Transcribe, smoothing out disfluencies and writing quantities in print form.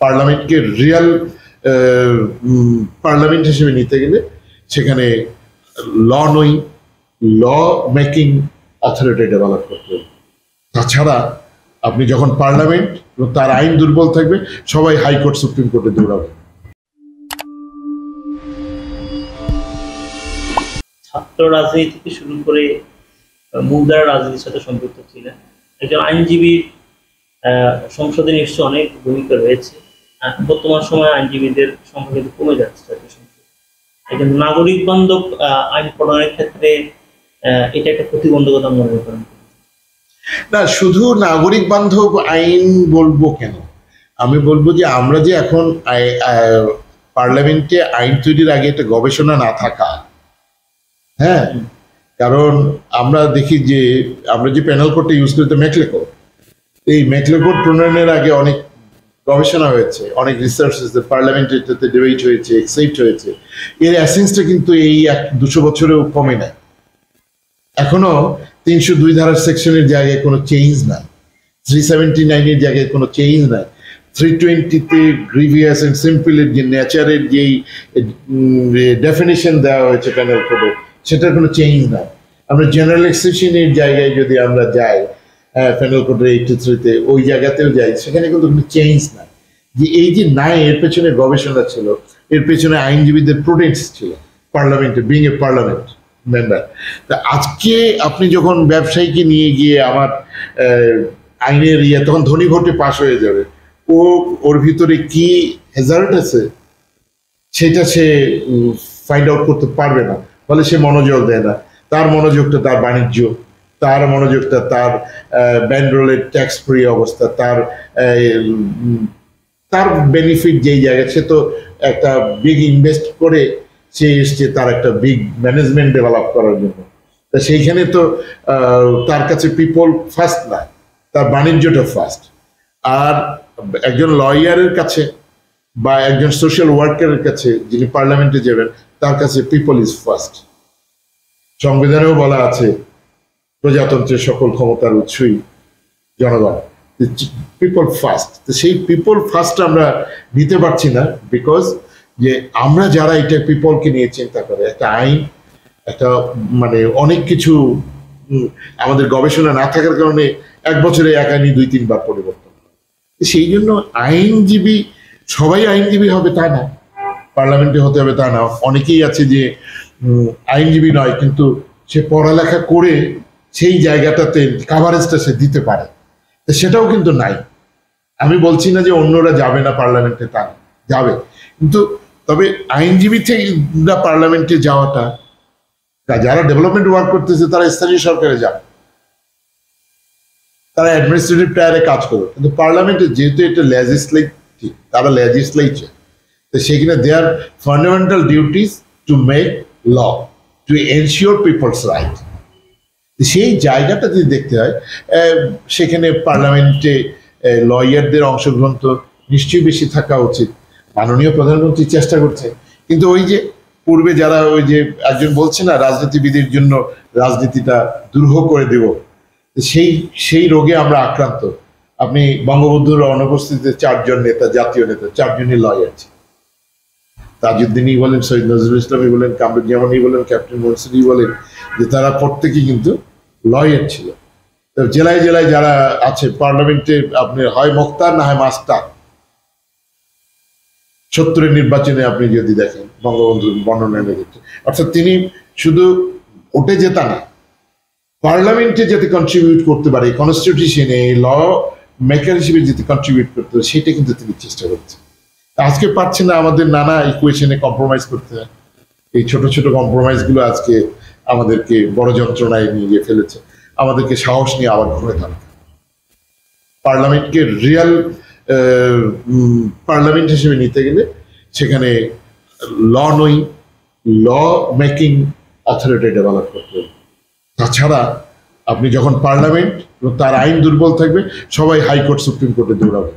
পার্লামেন্টকে real parliament হিসেবে নিতে গেলে সেখানে ল নই ল মেকিং অথরিটি ডেভেলপ করতে হবে। তাছাড়া আপনি যখন পার্লামেন্ট তার আইন দুর্বল থাকবে, সবাই হাইকোর্ট সুপ্রিম কোর্টে দৌড়াবে। ছাত্র রাজনীতি থেকে শুরু করে মূলধারা রাজনীতির সাথে সম্পৃক্ত ছিলেন। একজন আইনজীবীর সংসদে নিশ্চয় অনেক ভূমিকা রয়েছে। বর্তমান সময়ে আইনজীবীদের সংখ্যা কিন্তু কমে যাচ্ছে কিন্তু নাগরিক বান্ধব আইন প্রণয়নের ক্ষেত্রে এটা একটা প্রতিবন্ধকতা মনে করেন? না, শুধু নাগরিক বান্ধব আইন বলবো কেন, আমি বলবো যে আমরা যে এখন পার্লামেন্টে আইন তৈরির আগে একটা গবেষণা না থাকা, হ্যাঁ, কারণ আমরা দেখি যে আমরা যে প্যানেল কোডটা ইউজ করি তো ম্যাকলে কোড, এই ম্যাকলে কোড প্রণয়নের আগে অনেক গবেষণা হয়েছে, অনেক রিসার্চ হয়েছে, পার্লামেন্টে এটাতে ডিবেট হয়েছে, এক্সেপ্ট হয়েছে। এর অ্যাসেন্সটা কিন্তু এই 200 বছরেও কমে নাই। এখনো 302 ধারার সেকশনের জায়গায় কোনো চেঞ্জ নাই, 379 এর জায়গায় কোনো চেঞ্জ নাই, 320-তে গ্রিভিয়াস এন্ড সিম্পলের যে নেচারের যেই ডেফিনেশন দেওয়া হয়েছে প্যানেল কোডে, সেটার কোনো চেঞ্জ নাই। আমরা জেনারেল এক্সেপশনের জায়গায় যদি আমরা যাই প্যানেল কোডের 83-তে, ওই জায়গাতেও যাই, সেখানে কিন্তু কোনো চেঞ্জ নাই। যে এই যে নাই, এর পেছনে গবেষণা ছিল, এর পেছনে আইনজীবীদের প্রুডেন্স ছিল পার্লামেন্টে, বিং এ পার্লামেন্ট মেম্বার। তা আজকে আপনি যখন ব্যবসায়ীকে নিয়ে গিয়ে আমার আইনের তখন ধনী ভোটে পাশ হয়ে যাবে, ওর ভিতরে কি হ্যাজার্ড আছে সেটা সে ফাইন্ড আউট করতে পারবে না, ফলে সে মনোযোগ দেয় না। তার মনোযোগটা তার বাণিজ্য, তার মনোযোগটা তার ব্যান্ডরোলের ট্যাক্স ফ্রি অবস্থা, তার বেনিফিট যেই জায়গায়, সে তো একটা বিগ ইনভেস্ট করে সে এসছে তার একটা বিগ ম্যানেজমেন্ট ডেভেলপ করার জন্য। তা সেইখানে তো তার কাছে পিপল ফার্স্ট না, তার বাণিজ্যটা ফার্স্ট। আর একজন লয়ারের কাছে বা একজন সোশ্যাল ওয়ার্কারের কাছে যিনি পার্লামেন্টে যাবেন, তার কাছে পিপল ইজ ফার্স্ট। সংবিধানেও বলা আছে প্রজাতন্ত্রের সকল ক্ষমতার উৎসই জনগণ, পিপল ফার্স্ট। তো সেই পিপল ফার্স্ট আমরা নিতে পারছি না, বিকজ যে আমরা যারা এটা পিপলকে নিয়ে চিন্তা করে, একটা আইন, একটা মানে অনেক কিছু আমাদের গবেষণা না থাকার কারণে এক বছরে এক আইনই 2-3 বার পরিবর্তন। সেই জন্য আইনজীবী সবাই আইনজীবী হবে তা না, পার্লামেন্টে হতে হবে তা না। অনেকেই আছে যে আইনজীবী নয়, কিন্তু সে পড়ালেখা করে সেই জায়গাটাতে কাভারেজটা সে দিতে পারে, সেটাও কিন্তু নাই। আমি বলছি না যে অন্যরা যাবে না পার্লামেন্টে, তা যাবে, কিন্তু তবে আইনজীবী থেকে পার্লামেন্টে যাওয়াটা, যারা ডেভেলপমেন্ট ওয়ার্ক করতেছে তারা স্থানীয় সরকারে যাবে, তারা অ্যাডমিনিস্ট্রেটিভ টায়ারে কাজ করবে, কিন্তু পার্লামেন্টে যেহেতু এটা লেজিসলেটিভ, তারা লেজিসলেচার, তো সেখানে their fundamental duties to make law, to ensure people's right. সেই জায়গাটা যদি দেখতে হয়, সেখানে পার্লামেন্টে লয়ারদের অংশগ্রহণ তো নিশ্চয়ই বেশি থাকা উচিত। মাননীয় প্রধানমন্ত্রী চেষ্টা করছে, কিন্তু ওই যে পূর্বে যারা ওই যে একজন বলছে না, রাজনীতিবিদের জন্য রাজনীতিটা দুরূহ করে দেব, সেই রোগে আমরা আক্রান্ত। আপনি বঙ্গবন্ধুর অনুপস্থিতিতে 4 জন নেতা, জাতীয় নেতা, 4 জনই লয়ার ছিল। তাজউদ্দিনই বলেন, সৈয়দ নজরুল ইসলামই বলেন, কামরুজ্জামানই বলেন, ক্যাপ্টেন মনসুরই বলেন, যে তারা প্রত্যেকেই কিন্তু লয়ার ছিল। তো জেলায় জেলায় যারা আছে পার্লামেন্টে, আপনি হয় মোক্তার না হয় মাস্টার। 70-এর নির্বাচনে আপনি যদি দেখেন বঙ্গবন্ধুর বর্ণনা ক্ষেত্রে, অর্থাৎ তিনি শুধু ভোটে জেতা না, পার্লামেন্টে যাতে কন্ট্রিবিউট করতে পারে, কনস্টিটিউশনে ল মেকার হিসেবে যাতে কন্ট্রিবিউট করতে পারে, সেটা কিন্তু তিনি চেষ্টা করছেন। আজকে পারছে না, আমাদের নানা ইকুয়েশনে কম্প্রোমাইজ করতে হয়। এই ছোট ছোট কম্প্রোমাইজ গুলো আজকে আমাদেরকে বড় যন্ত্রণায় নিয়ে গিয়ে ফেলেছে। আমাদেরকে সাহস নিয়ে আবার ঘুরে দাঁড়াতে, পার্লামেন্টকে রিয়েল পার্লামেন্ট হিসেবে নিতে গেলে সেখানে ল নই ল মেকিং অথরিটি ডেভেলপ করতে হবে। তাছাড়া আপনি যখন পার্লামেন্ট তার আইন দুর্বল থাকবে, সবাই হাইকোর্ট সুপ্রিম কোর্টে দৌড়াবে।